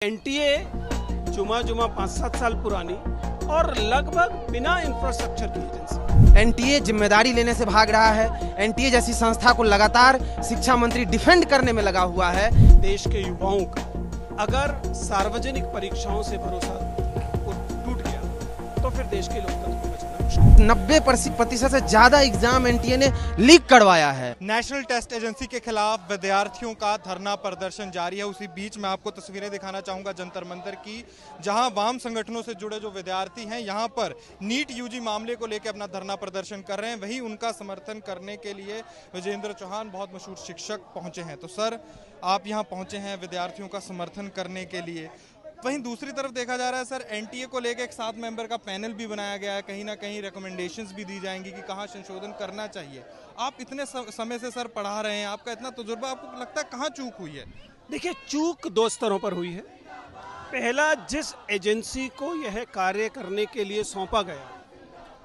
NTA जुमा 5-7 साल पुरानी और लगभग बिना इंफ्रास्ट्रक्चर की एजेंसी। एनटीए जिम्मेदारी लेने से भाग रहा है। एनटीए जैसी संस्था को लगातार शिक्षा मंत्री डिफेंड करने में लगा हुआ है। देश के युवाओं का अगर सार्वजनिक परीक्षाओं से भरोसा टूट गया तो फिर देश के लोकतंत्र को बचाना मुश्किल। 90% से ज्यादा एग्जाम एनटीए ने लीक करवाया है। नेशनल टेस्ट एजेंसी के खिलाफ विद्यार्थियों का धरना प्रदर्शन जारी है। उसी बीच मैं आपको तस्वीरें दिखाना चाहूंगा जंतर मंतर की, जहां वाम संगठनों से जुड़े जो विद्यार्थी हैं यहां पर नीट यूजी मामले को लेकर अपना धरना प्रदर्शन कर रहे हैं। वहीं उनका समर्थन करने के लिए विजेंद्र चौहान, बहुत मशहूर शिक्षक, पहुंचे हैं। तो सर, आप यहां पहुंचे हैं विद्यार्थियों का समर्थन करने के लिए। वहीं दूसरी तरफ देखा जा रहा है सर, एनटीए को लेकर एक 7 मेंबर का पैनल भी बनाया गया है। कहीं ना कहीं रिकमेंडेशंस भी दी जाएंगी कि कहाँ संशोधन करना चाहिए। आप इतने समय से सर पढ़ा रहे हैं, आपका इतना तजुर्बा, आपको लगता है कहाँ चूक हुई है? देखिए, चूक 2 स्तरों पर हुई है। पहला, जिस एजेंसी को यह कार्य करने के लिए सौंपा गया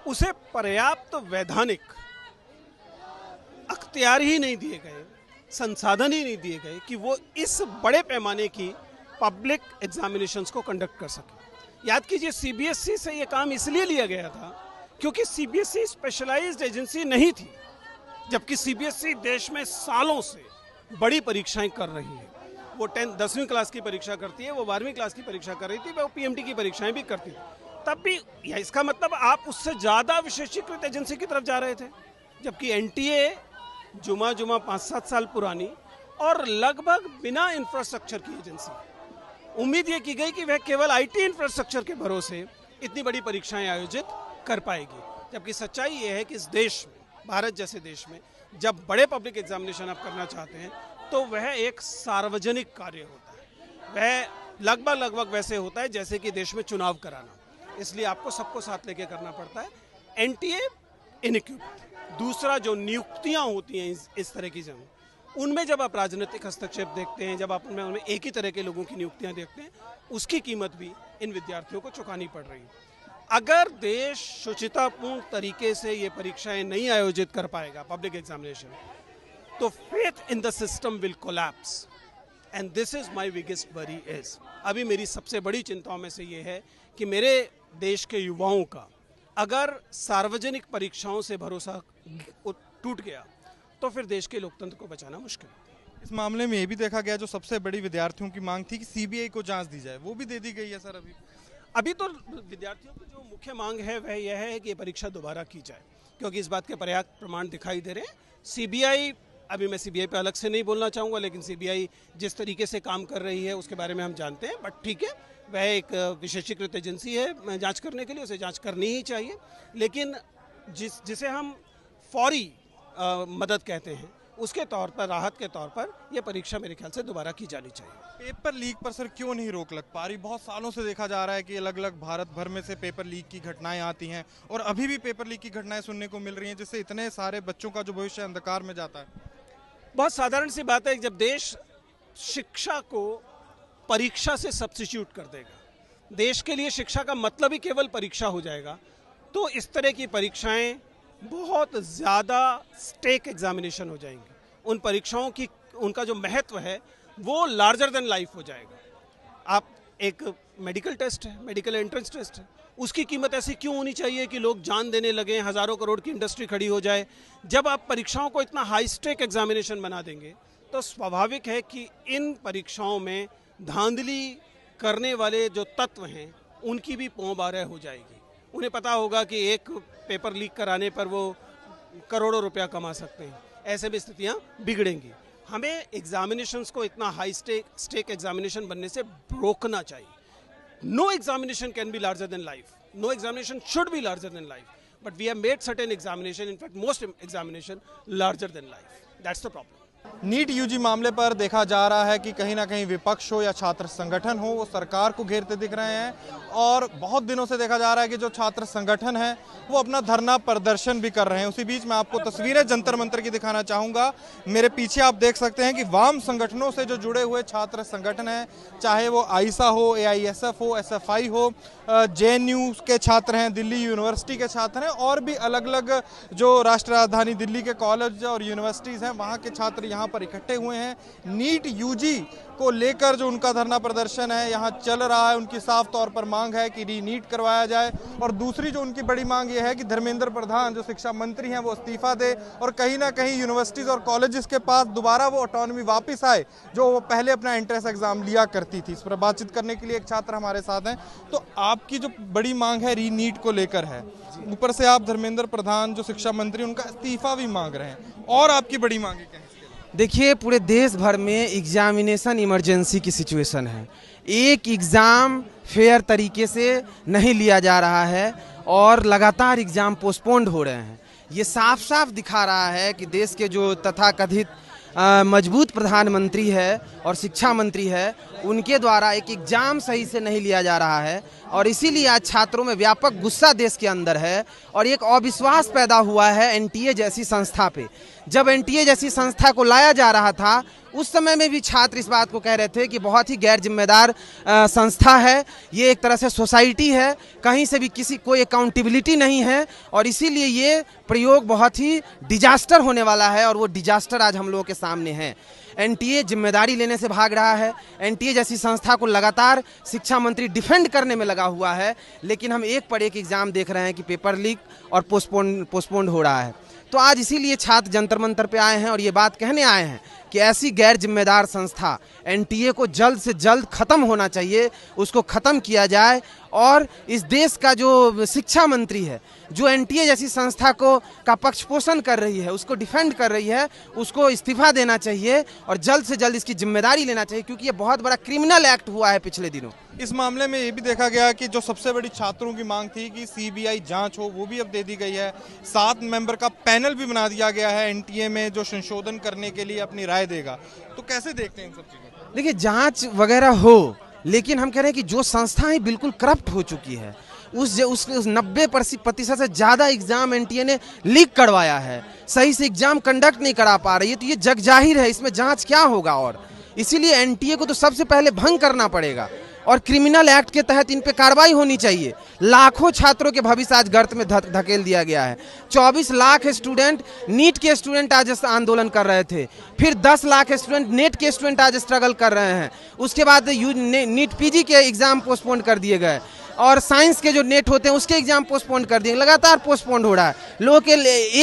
उसे पर्याप्त वैधानिक अख्तियार ही नहीं दिए गए, संसाधन ही नहीं दिए गए कि वो इस बड़े पैमाने की पब्लिक एग्जामिनेशंस को कंडक्ट कर सके। याद कीजिए, सीबीएसई से ये काम इसलिए लिया गया था क्योंकि सीबीएसई स्पेशलाइज्ड एजेंसी नहीं थी, जबकि सीबीएसई देश में सालों से बड़ी परीक्षाएं कर रही है। वो 10वीं क्लास की परीक्षा करती है, वो 12वीं क्लास की परीक्षा कर रही थी, वो पीएमटी की परीक्षाएं भी करती थी। तब भी इसका मतलब आप उससे ज़्यादा विशेषीकृत एजेंसी की तरफ जा रहे थे, जबकि एनटीए जुमा 5-7 साल पुरानी और लगभग बिना इंफ्रास्ट्रक्चर की एजेंसी। उम्मीद ये की गई कि वह केवल आईटी इंफ्रास्ट्रक्चर के भरोसे इतनी बड़ी परीक्षाएं आयोजित कर पाएगी, जबकि सच्चाई ये है कि इस देश में, भारत जैसे देश में, जब बड़े पब्लिक एग्जामिनेशन आप करना चाहते हैं तो वह एक सार्वजनिक कार्य होता है। वह लगभग वैसे होता है जैसे कि देश में चुनाव कराना। इसलिए आपको सबको साथ लेके करना पड़ता है। एनटीए इनइक्विप्ड। दूसरा, जो नियुक्तियां होती हैं इस तरह की जगह, उनमें जब आप राजनीतिक हस्तक्षेप देखते हैं, जब आप उनमें एक ही तरह के लोगों की नियुक्तियां देखते हैं, उसकी कीमत भी इन विद्यार्थियों को चुकानी पड़ रही है। अगर देश शुचितापूर्ण तरीके से ये परीक्षाएं नहीं आयोजित कर पाएगा, पब्लिक एग्जामिनेशन, तो faith in the system will collapse and this is my biggest worry is. अभी मेरी सबसे बड़ी चिंताओं में से ये है कि मेरे देश के युवाओं का अगर सार्वजनिक परीक्षाओं से भरोसा टूट गया तो फिर देश के लोकतंत्र को बचाना मुश्किल है। इस मामले में ये भी देखा गया, जो सबसे बड़ी विद्यार्थियों की मांग थी कि सीबीआई को जांच दी जाए, वो भी दे दी गई है सर। अभी तो विद्यार्थियों की जो मुख्य मांग है वह यह है कि ये परीक्षा दोबारा की जाए, क्योंकि इस बात के पर्याप्त प्रमाण दिखाई दे रहे हैं। सीबीआई, अभी मैं सीबीआई पे अलग से नहीं बोलना चाहूँगा, लेकिन सीबीआई जिस तरीके से काम कर रही है उसके बारे में हम जानते हैं। बट ठीक है, वह एक विशेषीकृत एजेंसी है जाँच करने के लिए, उसे जाँच करनी ही चाहिए। लेकिन जिसे हम फौरी मदद कहते हैं, उसके तौर पर, राहत के तौर पर यह परीक्षा मेरे ख्याल से दोबारा की जानी चाहिए। पेपर लीक पर सर क्यों नहीं रोक लग पा रही? बहुत सालों से देखा जा रहा है कि अलग अलग भारत भर में से पेपर लीक की घटनाएं आती हैं और अभी भी पेपर लीक की घटनाएं सुनने को मिल रही हैं, जिससे इतने सारे बच्चों का जो भविष्य अंधकार में जाता है। बहुत साधारण सी बात है, जब देश शिक्षा को परीक्षा से सब्स्टिट्यूट कर देगा, देश के लिए शिक्षा का मतलब ही केवल परीक्षा हो जाएगा, तो इस तरह की परीक्षाएं बहुत ज़्यादा स्टेक एग्जामिनेशन हो जाएंगे। उन परीक्षाओं की, उनका जो महत्व है वो लार्जर देन लाइफ हो जाएगा। आप एक मेडिकल टेस्ट है, मेडिकल एंट्रेंस टेस्ट है, उसकी कीमत ऐसी क्यों होनी चाहिए कि लोग जान देने लगे, हज़ारों करोड़ की इंडस्ट्री खड़ी हो जाए? जब आप परीक्षाओं को इतना हाई स्टेक एग्जामिनेशन बना देंगे तो स्वाभाविक है कि इन परीक्षाओं में धांधली करने वाले जो तत्व हैं उनकी भी पौं बारह हो जाएगी। उन्हें पता होगा कि एक पेपर लीक कराने पर वो करोड़ों रुपया कमा सकते हैं। ऐसे में स्थितियाँ बिगड़ेंगी। हमें एग्जामिनेशंस को इतना हाई स्टेक एग्जामिनेशन बनने से रोकना चाहिए। No examination can be larger than life, no examination should be larger than life, but we have made certain examination, in fact most examination larger than life. That's the problem. NEET UG मामले पर देखा जा रहा है कि कहीं ना कहीं विपक्ष हो या छात्र संगठन हो, वो सरकार को घेरते दिख रहे हैं और बहुत दिनों से देखा जा रहा है कि जो छात्र संगठन है वो अपना धरना प्रदर्शन भी कर रहे हैं। उसी बीच मैं आपको तस्वीरें जंतर मंतर की दिखाना चाहूँगा। मेरे पीछे आप देख सकते हैं कि वाम संगठनों से जो जुड़े हुए छात्र संगठन हैं, चाहे वो आईसा हो, एआईएसएफ हो, एसएफआई हो, जेएनयू के छात्र हैं, दिल्ली यूनिवर्सिटी के छात्र हैं और भी अलग अलग जो राष्ट्रीय राजधानी दिल्ली के कॉलेज और यूनिवर्सिटीज़ हैं वहाँ के छात्र यहाँ पर इकट्ठे हुए हैं। नीट यूजी को लेकर जो उनका धरना प्रदर्शन है यहाँ चल रहा है, उनकी साफ तौर पर मांग है कि रीनीट करवाया जाए। और दूसरी जो उनकी बड़ी मांग ये है कि धर्मेंद्र प्रधान जो शिक्षा मंत्री हैं वो इस्तीफा दे और कहीं ना कहीं यूनिवर्सिटीज़ और कॉलेजेस के पास दोबारा वो ऑटोनॉमी वापस आए जो वो पहले अपना एंट्रेंस एग्जाम लिया करती थी। इस पर बातचीत करने के लिए एक छात्र हमारे साथ हैं। तो आपकी जो बड़ी मांग है रीनीट को लेकर है, ऊपर से आप धर्मेंद्र प्रधान जो शिक्षा मंत्री उनका इस्तीफा भी मांग रहे हैं, और आपकी बड़ी मांगे क्या है? देखिए, पूरे देश भर में एग्जामिनेशन इमरजेंसी की सिचुएशन है। एक एग्ज़ाम फेयर तरीके से नहीं लिया जा रहा है और लगातार एग्ज़ाम पोस्टपोन्ड हो रहे हैं। ये साफ साफ दिखा रहा है कि देश के जो तथाकथित मजबूत प्रधानमंत्री है और शिक्षा मंत्री है, उनके द्वारा एक एग्ज़ाम सही से नहीं लिया जा रहा है और इसीलिए आज छात्रों में व्यापक गुस्सा देश के अंदर है और एक अविश्वास पैदा हुआ है एनटीए जैसी संस्था पे। जब एनटीए जैसी संस्था को लाया जा रहा था उस समय में भी छात्र इस बात को कह रहे थे कि बहुत ही गैर जिम्मेदार संस्था है, ये एक तरह से सोसाइटी है, कहीं से भी किसी कोई अकाउंटेबिलिटी नहीं है और इसीलिए ये प्रयोग बहुत ही डिजास्टर होने वाला है और वो डिजास्टर आज हम लोगों के सामने है। एनटीए जिम्मेदारी लेने से भाग रहा है। एनटीए जैसी संस्था को लगातार शिक्षा मंत्री डिफेंड करने में लगा हुआ है, लेकिन हम एक पर एक एग्ज़ाम देख रहे हैं कि पेपर लीक और पोस्टपोन्ड हो रहा है। तो आज इसीलिए छात्र जंतर मंतर पे आए हैं और ये बात कहने आए हैं कि ऐसी गैर जिम्मेदार संस्था एनटीए को जल्द से जल्द ख़त्म होना चाहिए, उसको ख़त्म किया जाए और इस देश का जो शिक्षा मंत्री है, जो एनटीए जैसी संस्था का पक्ष पोषण कर रही है, उसको डिफेंड कर रही है, उसको इस्तीफा देना चाहिए और जल्द से जल्द इसकी जिम्मेदारी लेना चाहिए, क्योंकि ये बहुत बड़ा क्रिमिनल एक्ट हुआ है पिछले दिनों। इस मामले में ये भी देखा गया कि जो सबसे बड़ी छात्रों की मांग थी कि सीबीआई जांच हो, वो भी अब दे दी गई है। 7 मेंबर का पैनल भी बना दिया गया है एनटीए में जो संशोधन करने के लिए अपनी राय देगा। तो कैसे देखते हैं इन सब चीज़ों को? देखिए, जांच वगैरह हो, लेकिन हम कह रहे हैं कि जो संस्थाएं बिल्कुल करप्ट हो चुकी है, उस 90% से ज़्यादा एग्ज़ाम एनटीए ने लीक करवाया है, सही से एग्ज़ाम कंडक्ट नहीं करा पा रही है, तो ये जग जाहिर है इसमें जांच क्या होगा। और इसीलिए एनटीए को तो सबसे पहले भंग करना पड़ेगा और क्रिमिनल एक्ट के तहत इन पे कार्रवाई होनी चाहिए। लाखों छात्रों के भविष्य आज गर्त में धकेल दिया गया है। 24 लाख स्टूडेंट, नीट के स्टूडेंट आज आंदोलन कर रहे थे, फिर 10 लाख स्टूडेंट, नेट के स्टूडेंट आज स्ट्रगल कर रहे हैं। उसके बाद नीट पीजी के एग्ज़ाम पोस्टपोन कर दिए गए और साइंस के जो नेट होते हैं उसके एग्जाम पोस्टपोन कर दिए, लगातार पोस्टपोन हो रहा है। लोगों के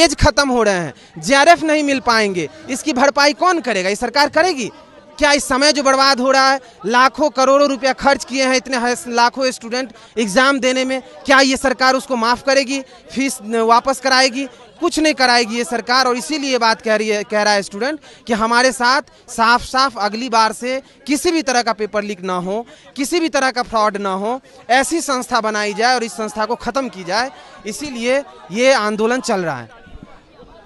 एज खत्म हो रहे हैं, जेआरएफ नहीं मिल पाएंगे, इसकी भरपाई कौन करेगा? ये सरकार करेगी क्या? इस समय जो बर्बाद हो रहा है, लाखों करोड़ों रुपया खर्च किए हैं इतने लाखों स्टूडेंट एग्जाम देने में, क्या ये सरकार उसको माफ़ करेगी? फीस वापस कराएगी? कुछ नहीं कराएगी ये सरकार। और इसीलिए बात कह रहा है स्टूडेंट कि हमारे साथ साफ साफ अगली बार से किसी भी तरह का पेपर लीक ना हो, किसी भी तरह का फ्रॉड ना हो, ऐसी संस्था बनाई जाए और इस संस्था को ख़त्म की जाए। इसीलिए ये आंदोलन चल रहा है।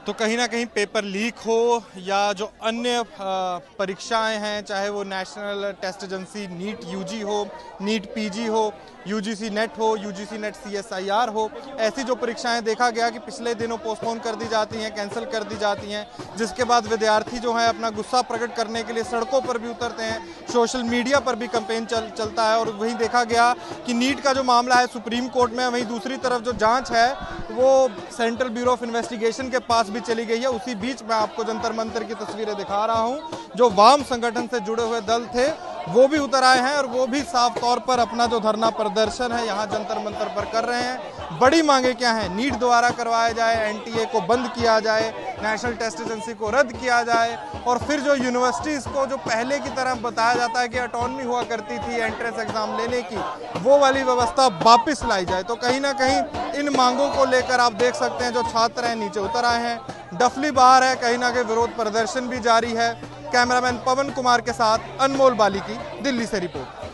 तो कहीं ना कहीं पेपर लीक हो या जो अन्य परीक्षाएं हैं, चाहे वो national test agency NEET UG हो, नीट पीजी हो, यूजीसी नेट हो, यूजीसी नेट सीएसआईआर हो, ऐसी जो परीक्षाएं देखा गया कि पिछले दिनों पोस्टपोन कर दी जाती हैं, कैंसिल कर दी जाती हैं, जिसके बाद विद्यार्थी जो है अपना गुस्सा प्रकट करने के लिए सड़कों पर भी उतरते हैं, सोशल मीडिया पर भी कैंपेन चलता है। और वहीं देखा गया कि नीट का जो मामला है सुप्रीम कोर्ट में, वहीं दूसरी तरफ जो जाँच है वो सेंट्रल ब्यूरो ऑफ इन्वेस्टिगेशन के पास भी चली गई है। उसी बीच मैं आपको जंतर मंतर की तस्वीरें दिखा रहा हूं। जो वाम संगठन से जुड़े हुए दल थे वो भी उतर आए हैं और वो भी साफ तौर पर अपना जो धरना प्रदर्शन है यहाँ जंतर मंतर पर कर रहे हैं। बड़ी मांगे क्या है? नीट दोबारा करवाया जाए, एनटीए को बंद किया जाए, नेशनल टेस्ट एजेंसी को रद्द किया जाए और फिर जो यूनिवर्सिटीज़ को जो पहले की तरह बताया जाता है कि ऑटोनॉमी हुआ करती थी एंट्रेंस एग्जाम लेने की, वो वाली व्यवस्था वापस लाई जाए। तो कहीं ना कहीं इन मांगों को लेकर आप देख सकते हैं जो छात्र हैं नीचे उतर आए हैं, डफली बाहर है, कहीं ना कहीं विरोध प्रदर्शन भी जारी है। कैमरामैन पवन कुमार के साथ अनमोल बाली की दिल्ली से रिपोर्ट।